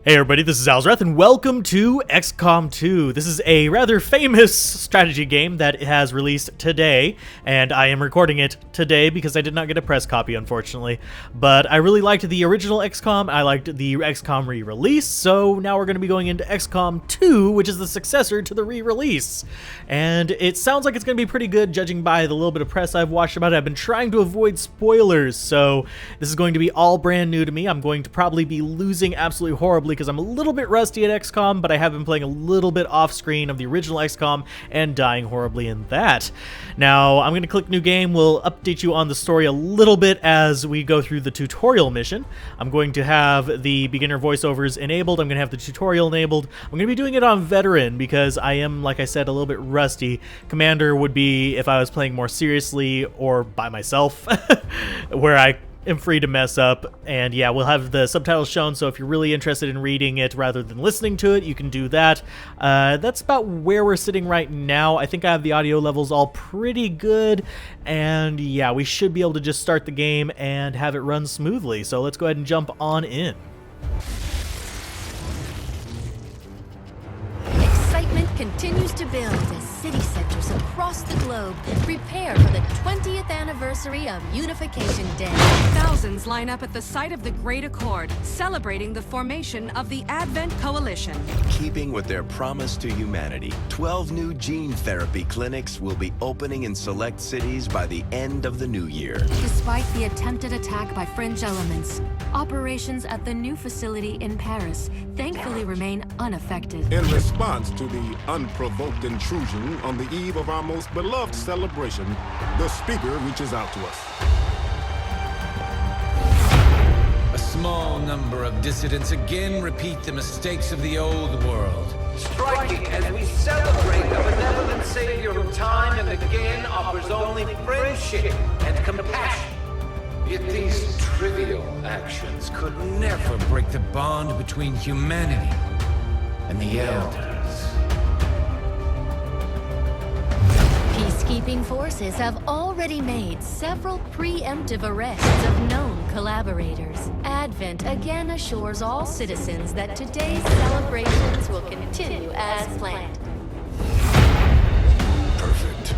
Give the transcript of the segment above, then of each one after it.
Hey everybody, this is Alzorath, and welcome to XCom 2. This is a rather famous strategy game that has released today, and I am recording it today because I did not get a press copy, unfortunately. But I really liked the original XCom, I liked the XCom re-release, so now we're going to be going into XCom 2, which is the successor to the re-release. And it sounds like it's going to be pretty good, judging by the little bit of press I've watched about it. I've been trying to avoid spoilers, so this is going to be all brand new to me. I'm going to probably be losing absolutely horribly because I'm a little bit rusty at XCOM, but I have been playing a little bit off screen of the original XCOM and dying horribly in that. Now, I'm going to click new game. We'll update you on the story a little bit as we go through the tutorial mission. I'm going to have the beginner voiceovers enabled. I'm going to have the tutorial enabled. I'm going to be doing it on veteran because I am, like I said, a little bit rusty. Commander would be if I was playing more seriously or by myself, where I am free to mess up. And yeah, we'll have the subtitles shown, so if you're really interested in reading it rather than listening to it, you can do that. That's about where we're sitting right now. I think I have the audio levels all pretty good, and yeah, we should be able to just start the game and have it run smoothly. So let's go ahead and jump on in. Excitement continues to build as city centers across the globe prepare for the 20th anniversary of Unification Day. Thousands line up at the site of the Great Accord, celebrating the formation of the Advent Coalition. Keeping with their promise to humanity, 12 new gene therapy clinics will be opening in select cities by the end of the new year. Despite the attempted attack by fringe elements, operations at the new facility in Paris thankfully remain unaffected. In response to the unprovoked intrusion on the eve of our most beloved celebration, the speaker reaches out to us. A small number of dissidents again repeat the mistakes of the old world. Striking as we celebrate the benevolent savior who time and again offers only friendship and compassion. Yet these trivial actions could never break the bond between humanity and the Elders. Peacekeeping forces have already made several preemptive arrests of known collaborators. Advent again assures all citizens that today's celebrations will continue as planned. Perfect.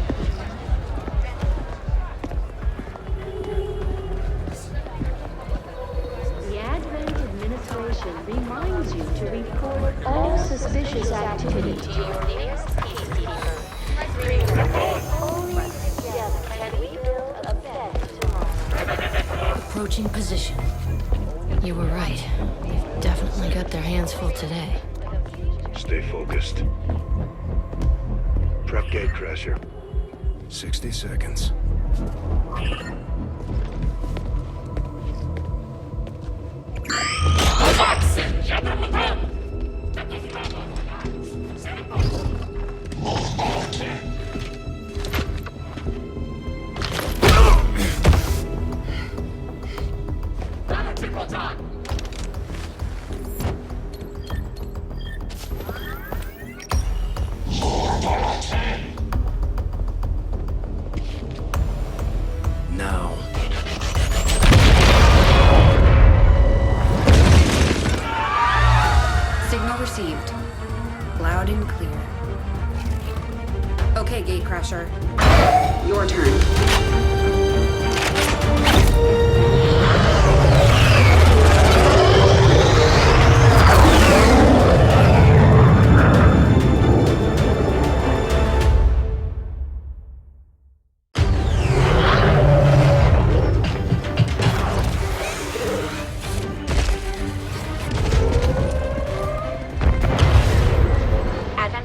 The Advent administration reminds you to report all suspicious activity to your nearest peacekeeper. Only together can we build a better tomorrow. Approaching position. You were right. They've definitely got their hands full today. Stay focused. Prep gate crasher. 60 seconds. Now. Signal received. Loud and clear. Okay, Gatecrasher. Your turn.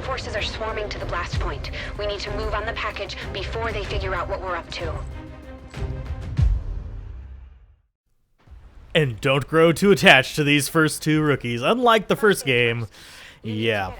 Forces are swarming to the blast point. We need to move on the package before they figure out what we're up to. And don't grow too attached to these first two rookies. Unlike the first game, yeah,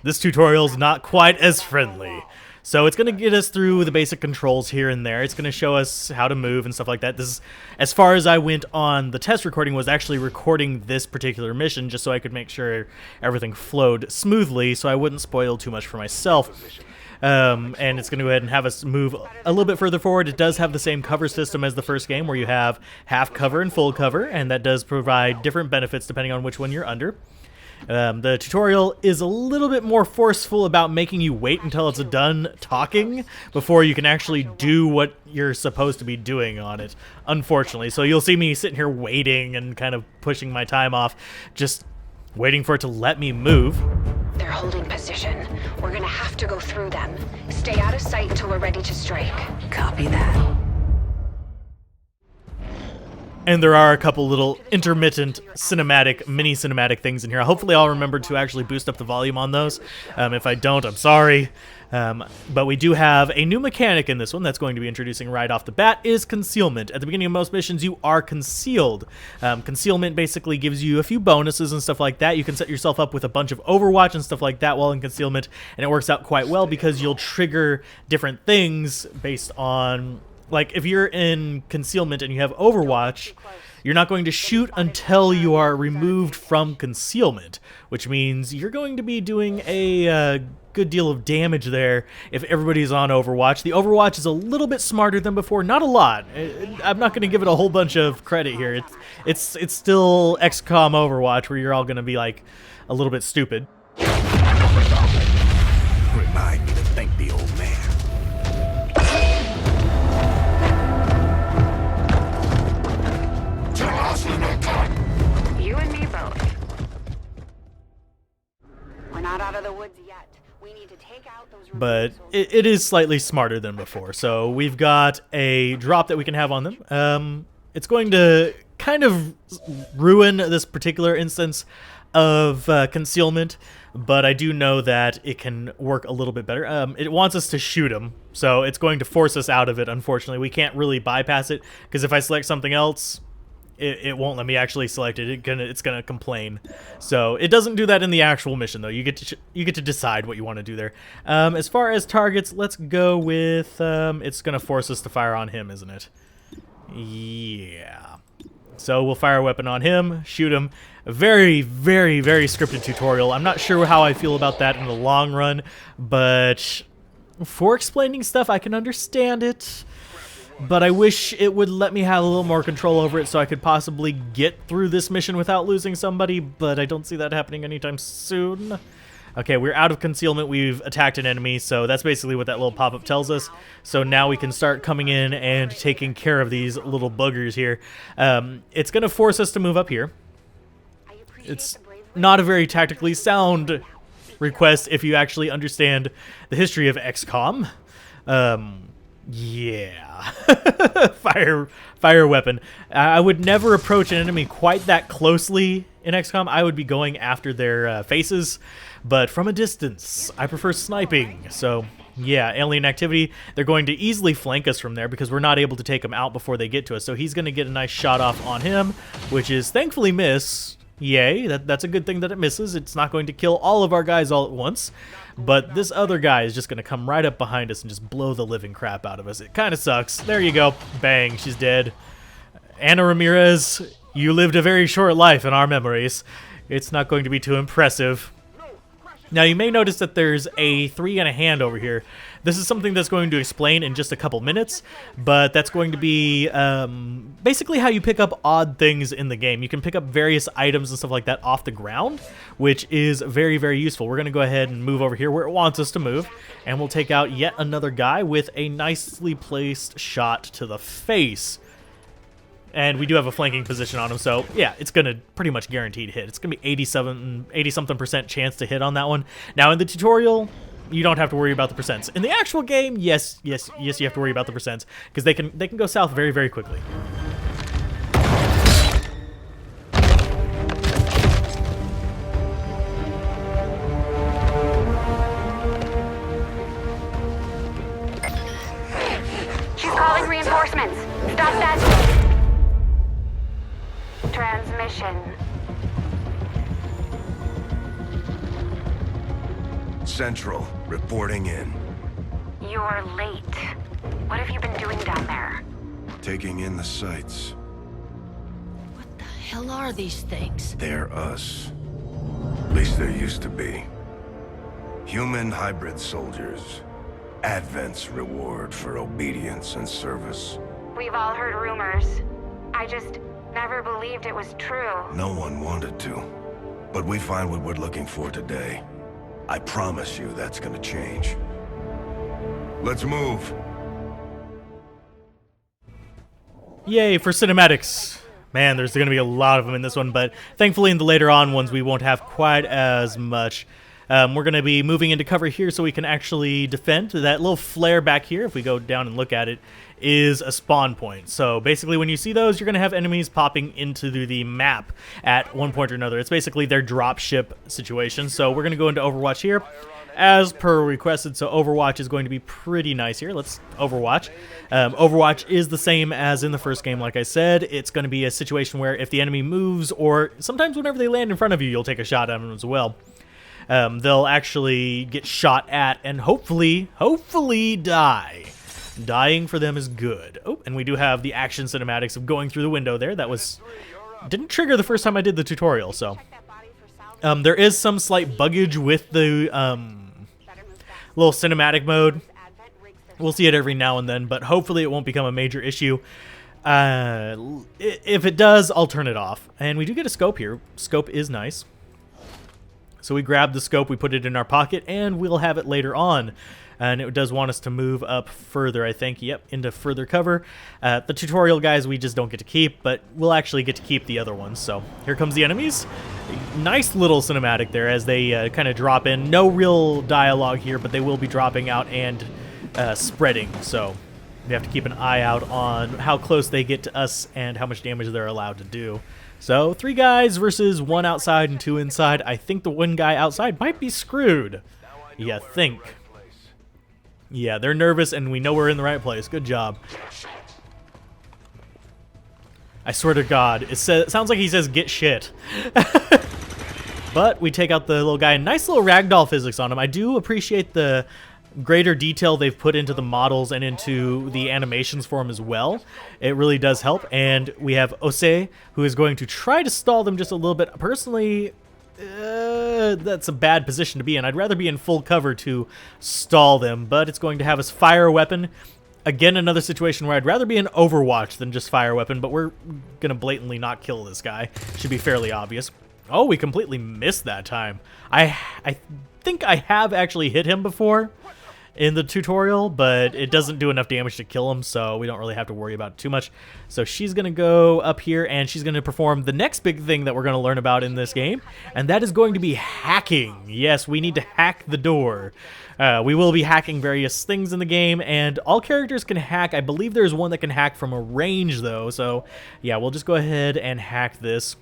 this tutorial's not quite as friendly. So it's going to get us through the basic controls here and there. It's going to show us how to move and stuff like that. This is, as far as I went on the test recording, was actually recording this particular mission just so I could make sure everything flowed smoothly so I wouldn't spoil too much for myself. and it's going to go ahead and have us move a little bit further forward. It does have the same cover system as the first game, where you have half cover and full cover, and that does provide different benefits depending on which one you're under. The tutorial is a little bit more forceful about making you wait until it's done talking before you can actually do what you're supposed to be doing on it, unfortunately. So you'll see me sitting here waiting and kind of pushing my time off, just waiting for it to let me move. They're holding position. We're gonna have to go through them. Stay out of sight until we're ready to strike. Copy that. And there are a couple little intermittent mini cinematic things in here. Hopefully I'll remember to actually boost up the volume on those. If I don't, I'm sorry. But we do have a new mechanic in this one that's going to be introducing right off the bat, is concealment. At the beginning of most missions, you are concealed. Concealment basically gives you a few bonuses and stuff like that. You can set yourself up with a bunch of Overwatch and stuff like that while in concealment, and it works out quite well because you'll trigger different things based on... Like, if you're in concealment and you have Overwatch, you're not going to shoot until you are removed from concealment, which means you're going to be doing a good deal of damage there if everybody's on Overwatch. The Overwatch is a little bit smarter than before, not a lot. I'm not going to give it a whole bunch of credit here. It's still XCOM Overwatch, where you're all going to be, like, a little bit stupid. Remind me to thank the old man. You and me both. We're not out of the woods yet. We need to take out those... But it is slightly smarter than before. So we've got a drop that we can have on them. It's going to kind of ruin this particular instance of concealment, but I do know that it can work a little bit better. It wants us to shoot him, so it's going to force us out of it, unfortunately. We can't really bypass it, because if I select something else, it won't let me actually select it. It's gonna complain. So it doesn't do that in the actual mission, though. You get to decide what you want to do there. As far as targets, let's go with it's gonna force us to fire on him, isn't it? Yeah. So we'll fire a weapon on him, shoot him. A very, very, very scripted tutorial. I'm not sure how I feel about that in the long run, but for explaining stuff, I can understand it. But I wish it would let me have a little more control over it so I could possibly get through this mission without losing somebody, but I don't see that happening anytime soon. Okay, we're out of concealment. We've attacked an enemy, so that's basically what that little pop-up tells us. So now we can start coming in and taking care of these little buggers here. It's going to force us to move up here. It's not a very tactically sound request if you actually understand the history of XCOM. Yeah. Fire weapon. I would never approach an enemy quite that closely in XCOM. I would be going after their faces, but from a distance. I prefer sniping. So, yeah, alien activity. They're going to easily flank us from there because we're not able to take them out before they get to us. So he's going to get a nice shot off on him, which is thankfully miss. Yay, that's a good thing that it misses. It's not going to kill all of our guys all at once. But this other guy is just going to come right up behind us and just blow the living crap out of us. It kind of sucks. There you go. Bang, she's dead. Anna Ramirez, you lived a very short life in our memories. It's not going to be too impressive. Now, you may notice that there's a 3 and a hand over here. This is something that's going to explain in just a couple minutes, but that's going to be basically how you pick up odd things in the game. You can pick up various items and stuff like that off the ground, which is very, very useful. We're going to go ahead and move over here where it wants us to move, and we'll take out yet another guy with a nicely placed shot to the face. And we do have a flanking position on him, so yeah, it's going to pretty much guaranteed hit. It's going to be 80-something% chance to hit on that one. Now, in the tutorial, you don't have to worry about the percents. In the actual game, yes, you have to worry about the percents, because they can go south very, very quickly. She's calling reinforcements. Stop that. Transmission. Central, reporting in. You're late. What have you been doing down there? Taking in the sights. What the hell are these things? They're us. At least there used to be. Human hybrid soldiers. Advent's reward for obedience and service. We've all heard rumors. I just never believed it was true. No one wanted to. But we find what we're looking for today. I promise you that's gonna change. Let's move. Yay for cinematics. Man, there's going to be a lot of them in this one, but thankfully in the later on ones we won't have quite as much. We're going to be moving into cover here so we can actually defend. That little flare back here, if we go down and look at it, is a spawn point. So basically when you see those, you're going to have enemies popping into the map at one point or another. It's basically their drop ship situation. So we're going to go into Overwatch here, as per requested. So Overwatch is going to be pretty nice here. Let's Overwatch. Overwatch is the same as in the first game, like I said. It's going to be a situation where if the enemy moves, or sometimes whenever they land in front of you, you'll take a shot at them as well. They'll actually get shot at and hopefully die. Dying for them is good. Oh, and we do have the action cinematics of going through the window there. That didn't trigger the first time I did the tutorial, so. There is some slight buggage with the little cinematic mode. We'll see it every now and then, but hopefully it won't become a major issue. If it does, I'll turn it off. And we do get a scope here. Scope is nice. So we grab the scope, we put it in our pocket, and we'll have it later on. And it does want us to move up further, I think. Yep, into further cover. The tutorial guys we just don't get to keep, but we'll actually get to keep the other ones. So here comes the enemies. Nice little cinematic there as they kind of drop in. No real dialogue here, but they will be dropping out and spreading. So we have to keep an eye out on how close they get to us and how much damage they're allowed to do. So 3 guys versus 1 outside and 2 inside. I think the 1 guy outside might be screwed. You think. Yeah, they're nervous, and we know we're in the right place. Good job. I swear to God, it sounds like he says, get shit. But we take out the little guy. Nice little ragdoll physics on him. I do appreciate the greater detail they've put into the models and into the animations for him as well. It really does help. And we have Ose, who is going to try to stall them just a little bit. Personally, that's a bad position to be in. I'd rather be in full cover to stall them, but it's going to have us fire a weapon. Again, another situation where I'd rather be in Overwatch than just fire a weapon, but we're going to blatantly not kill this guy. Should be fairly obvious. Oh, we completely missed that time. I think I have actually hit him before in the tutorial, but it doesn't do enough damage to kill him, so we don't really have to worry about it too much. So she's going to go up here, and she's going to perform the next big thing that we're going to learn about in this game, and that is going to be hacking. Yes, we need to hack the door. We will be hacking various things in the game, and all characters can hack. I believe there's one that can hack from a range, though, so yeah, we'll just go ahead and hack this.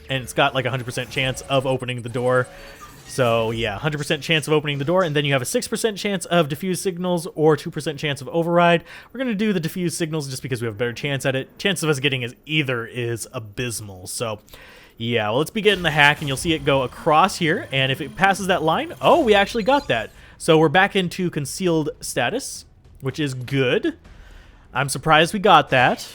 And it's got like a 100% chance of opening the door. So yeah, 100% chance of opening the door, and then you have a 6% chance of diffuse signals or 2% chance of override. We're going to do the diffuse signals just because we have a better chance at it. Chance of us getting either is abysmal. So yeah, well, let's begin the hack, and you'll see it go across here, and if it passes that line, oh, we actually got that. So we're back into concealed status, which is good. I'm surprised we got that.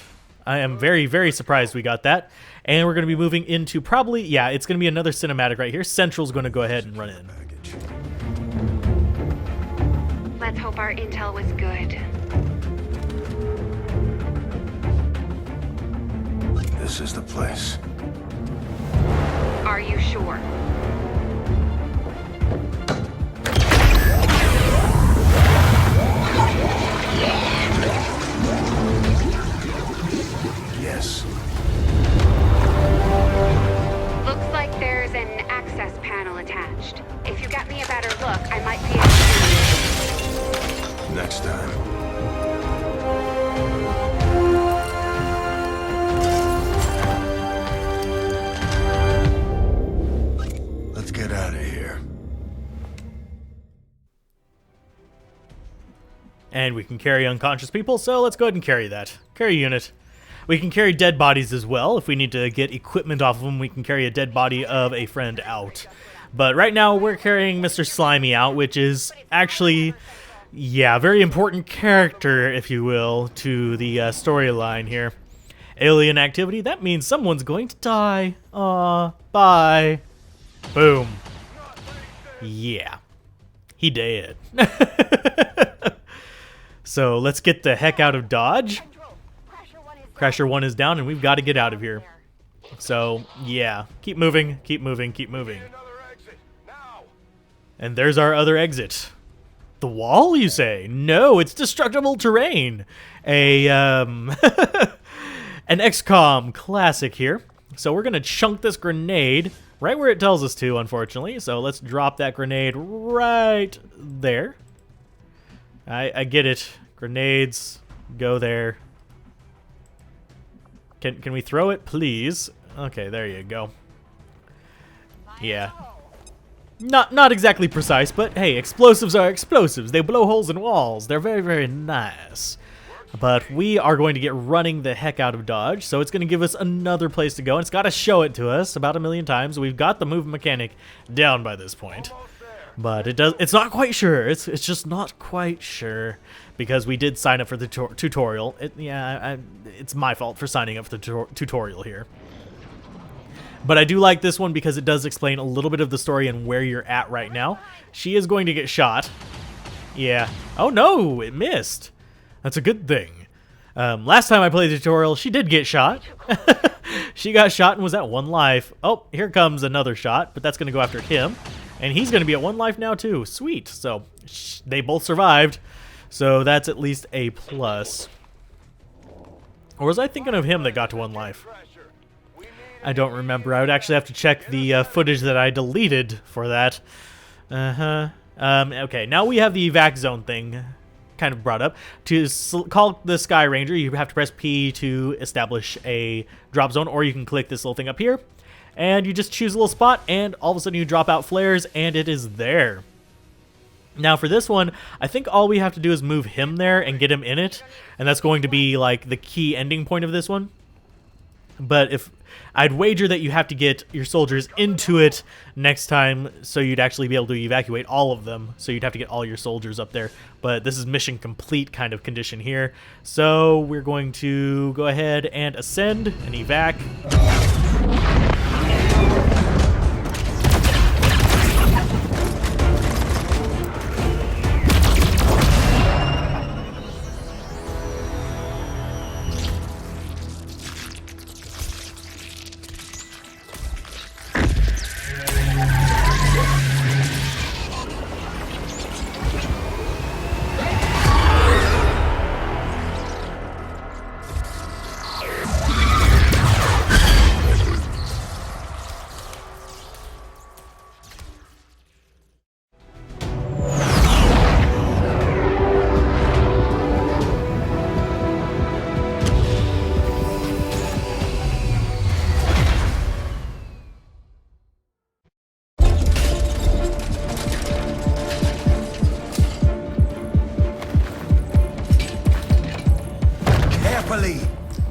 I am very, very surprised we got that. And we're going to be moving into probably, yeah, it's going to be another cinematic right here. Central's going to go ahead and run in. Let's hope our intel was good. This is the place. Are you sure? Yes. Looks like there's an access panel attached. If you got me a better look, I might be able to... Next time. Let's get out of here. And we can carry unconscious people, so let's go ahead and carry that. Carry unit. We can carry dead bodies as well. If we need to get equipment off of them, we can carry a dead body of a friend out. But right now, we're carrying Mr. Slimy out, which is actually, yeah, a very important character, if you will, to the storyline here. Alien activity, that means someone's going to die. Aw, bye. Boom. Yeah. He dead. So let's get the heck out of Dodge. Crasher 1 is down, and we've got to get out of here. So, yeah. Keep moving, keep moving, keep moving. And there's our other exit. The wall, you say? No, it's destructible terrain. An XCom classic here. So we're going to chunk this grenade right where it tells us to, unfortunately. So let's drop that grenade right there. I get it. Grenades, go there. Can we throw it, please? Okay, there you go. Yeah. Not exactly precise, but hey, explosives are explosives. They blow holes in walls. They're very, very nice. But we are going to get running the heck out of Dodge, so it's going to give us another place to go, and it's got to show it to us about 1,000,000 times. We've got the move mechanic down by this point. But it's not quite sure. It's just not quite sure, because we did sign up for the tutorial. It's my fault for signing up for the tutorial here. But I do like this one because it does explain a little bit of the story and where you're at right now. She is going to get shot. Yeah. Oh no, it missed. That's a good thing. Last time I played the tutorial, she did get shot. She got shot and was at 1 life. Oh, here comes another shot, but that's going to go after him. And he's going to be at 1 life now too. Sweet. So they both survived. So that's at least a plus. Or was I thinking of him that got to 1 life? I don't remember. I would actually have to check the footage that I deleted for that. Okay, now we have the evac zone thing kind of brought up. To call the Sky Ranger, you have to press P to establish a drop zone, or you can click this little thing up here, and you just choose a little spot, and all of a sudden you drop out flares, and it is there. Now for this one, I think all we have to do is move him there and get him in it, and that's going to be like the key ending point of this one. But if I'd wager that you have to get your soldiers into it next time, so you'd actually be able to evacuate all of them. So you'd have to get all your soldiers up there. But this is mission complete kind of condition here. So we're going to go ahead and ascend and evac.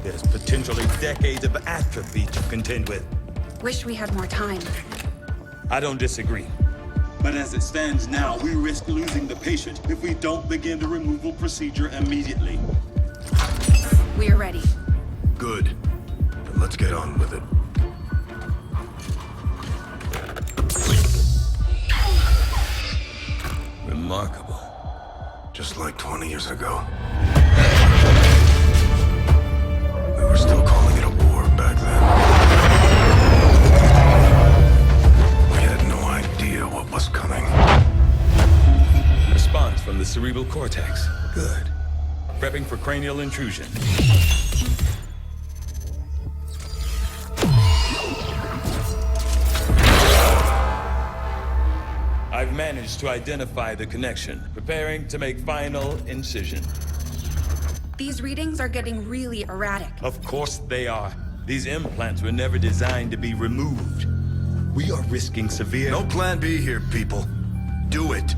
There's potentially decades of atrophy to contend with. Wish we had more time. I don't disagree. But as it stands now, we risk losing the patient if we don't begin the removal procedure immediately. We're ready. Good. Then let's get on with it. Remarkable. Just like 20 years ago. We were still calling it a war back then. We had no idea what was coming. Response from the cerebral cortex. Good. Prepping for cranial intrusion. I've managed to identify the connection. Preparing to make final incision. These readings are getting really erratic. Of course they are. These implants were never designed to be removed. We are risking severe... No plan B here, people. Do it.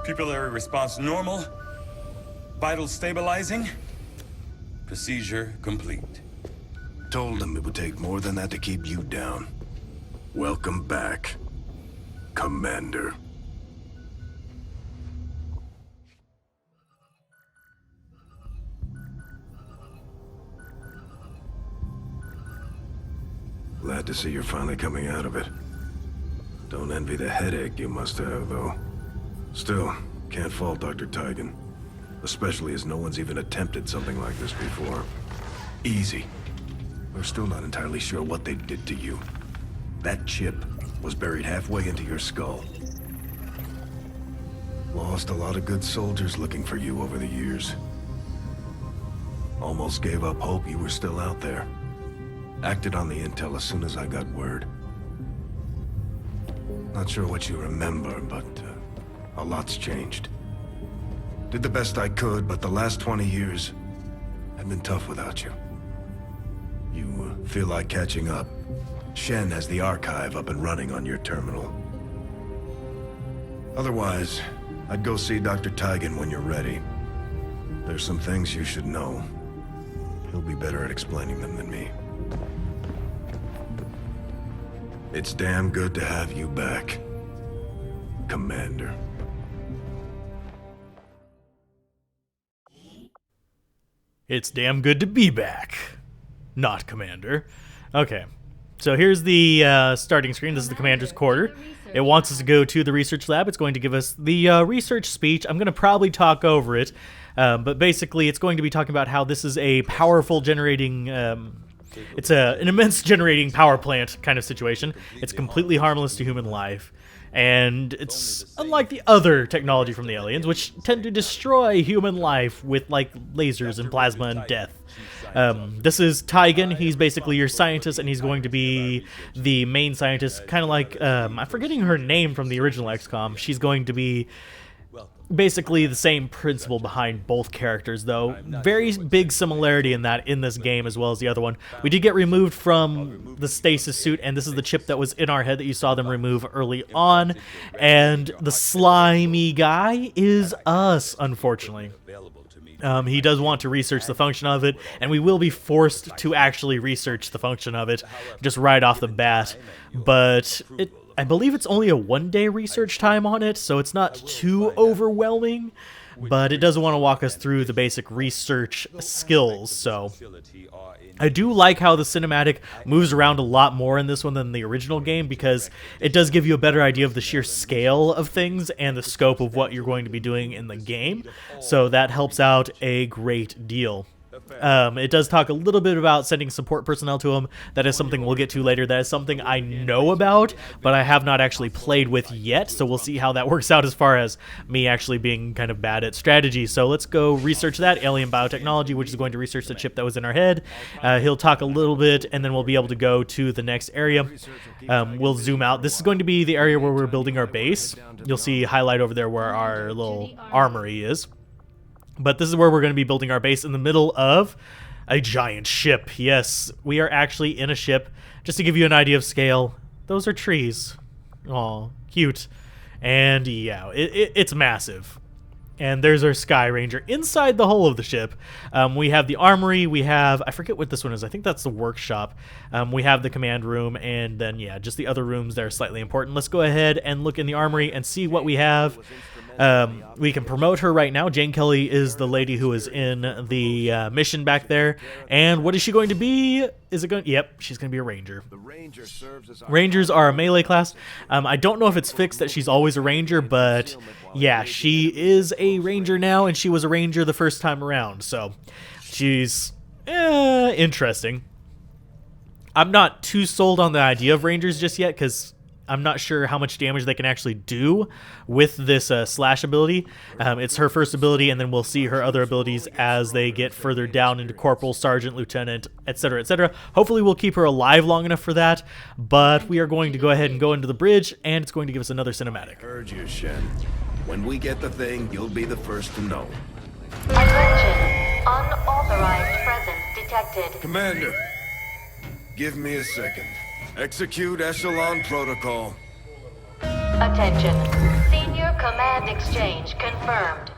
Pupillary response normal. Vital stabilizing. Procedure complete. Told him it would take more than that to keep you down. Welcome back, Commander. Glad to see you're finally coming out of it. Don't envy the headache you must have, though. Still, can't fault Dr. Tygan. Especially as no one's even attempted something like this before. Easy. We're still not entirely sure what they did to you. That chip was buried halfway into your skull. Lost a lot of good soldiers looking for you over the years. Almost gave up hope you were still out there. Acted on the intel as soon as I got word. Not sure what you remember, but a lot's changed. Did the best I could, but the last 20 years have been tough without you. You feel like catching up? Shen has the archive up and running on your terminal. Otherwise, I'd go see Dr. Tygan when you're ready. There's some things you should know. He'll be better at explaining them than me. It's damn good to have you back, Commander. It's damn good to be back. Not Commander. Okay. So here's the starting screen. This is the Commander's quarter. It wants us to go to the research lab. It's going to give us the research speech. I'm going to probably talk over it. But basically, it's going to be talking about how this is a powerful generating... it's an immense generating power plant kind of situation. It's completely harmless to human life. And it's unlike the other technology from the aliens, which tend to destroy human life with, like, lasers and plasma and death. This is Tygan. He's basically your scientist, and he's going to be the main scientist, kind of like, I'm forgetting her name from the original XCom. She's going to be basically the same principle behind both characters, though. Very big similarity in that in this game as well as the other one. We did get removed from the stasis suit, and this is the chip that was in our head that you saw them remove early on. And the slimy guy is us, unfortunately. He does want to research the function of it, and we will be forced to actually research the function of it just right off the bat. But I believe it's only a one-day research time on it, so it's not too overwhelming, but it does want to walk us through the basic research skills. So I do like how the cinematic moves around a lot more in this one than the original game, because it does give you a better idea of the sheer scale of things and the scope of what you're going to be doing in the game, so that helps out a great deal. It does talk a little bit about sending support personnel to him. That is something we'll get to later. That is something I know about, but I have not actually played with yet, so we'll see how that works out as far as me actually being kind of bad at strategy. So let's go research that. Alien biotechnology, which is going to research the chip that was in our head. He'll talk a little bit, and then we'll be able to go to the next area. We'll zoom out. This is going to be the area where we're building our base. You'll see highlight over there where our little armory is. But this is where we're going to be building our base, in the middle of a giant ship. Yes, we are actually in a ship. Just to give you an idea of scale, those are trees. Aw, cute. And yeah, it's massive. And there's our Sky Ranger inside the hull of the ship. We have the armory. We have, I forget what this one is. I think that's the workshop. We have the command room. And then, yeah, just the other rooms that are slightly important. Let's go ahead and look in the armory and see what we have. We can promote her right now. Jane Kelly is the lady who is in the mission back there. And what is she going to be? Is it going? Yep, she's going to be a ranger. Rangers are a melee class. I don't know if it's fixed that she's always a ranger, but yeah, she is a ranger now, and she was a ranger the first time around. So she's interesting. I'm not too sold on the idea of rangers just yet, because I'm not sure how much damage they can actually do with this slash ability. It's her first ability, and then we'll see her other abilities as they get further down into corporal, sergeant, lieutenant, etc., etc. Hopefully we'll keep her alive long enough for that, but we are going to go ahead and go into the bridge, and it's going to give us another cinematic. Heard you, Shen. When we get the thing, you'll be the first to know. Attention. Unauthorized presence detected. Commander, give me a second. Execute Echelon Protocol. Attention. Senior command exchange confirmed.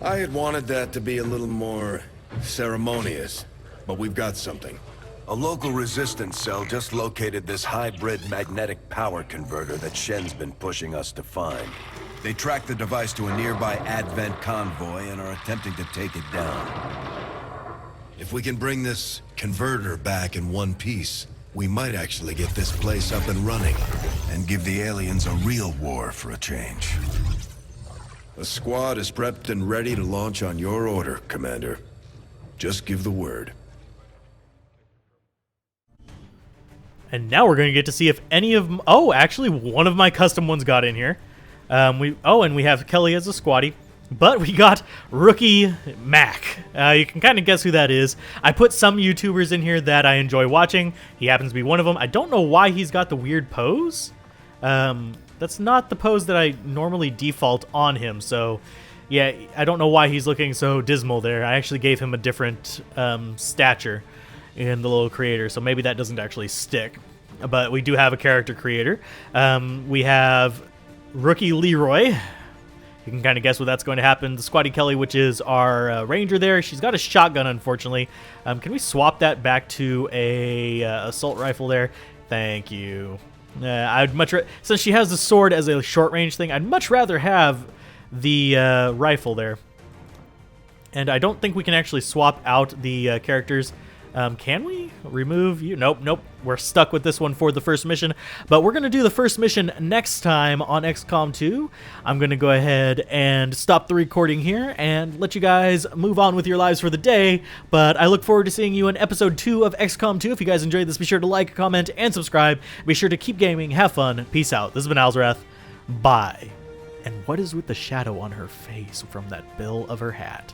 I had wanted that to be a little more ceremonious, but we've got something. A local resistance cell just located this hybrid magnetic power converter that Shen's been pushing us to find. They tracked the device to a nearby Advent convoy and are attempting to take it down. If we can bring this converter back in one piece, we might actually get this place up and running and give the aliens a real war for a change. The squad is prepped and ready to launch on your order, Commander. Just give the word. And now we're going to get to see if any of... Oh, actually, one of my custom ones got in here. And we have Kelly as a squatty. But we got Rookie Mac. You can kind of guess who that is. I put some YouTubers in here that I enjoy watching. He happens to be one of them. I don't know why he's got the weird pose. That's not the pose that I normally default on him. So, yeah, I don't know why he's looking so dismal there. I actually gave him a different stature in the little creator, so maybe that doesn't actually stick. But we do have a character creator. We have Rookie Leroy. You can kind of guess what that's going to happen. The Squatty Kelly, which is our ranger there. She's got a shotgun, unfortunately. Can we swap that back to a assault rifle there? Thank you. I'd much since she has the sword as a short range thing, I'd much rather have the rifle there. And I don't think we can actually swap out the characters. Can we remove you? Nope, nope. We're stuck with this one for the first mission. But we're going to do the first mission next time on XCOM 2. I'm going to go ahead and stop the recording here and let you guys move on with your lives for the day. But I look forward to seeing you in episode 2 of XCOM 2. If you guys enjoyed this, be sure to like, comment, and subscribe. Be sure to keep gaming, have fun, peace out. This has been Alzorath. Bye. And what is with the shadow on her face from that bill of her hat?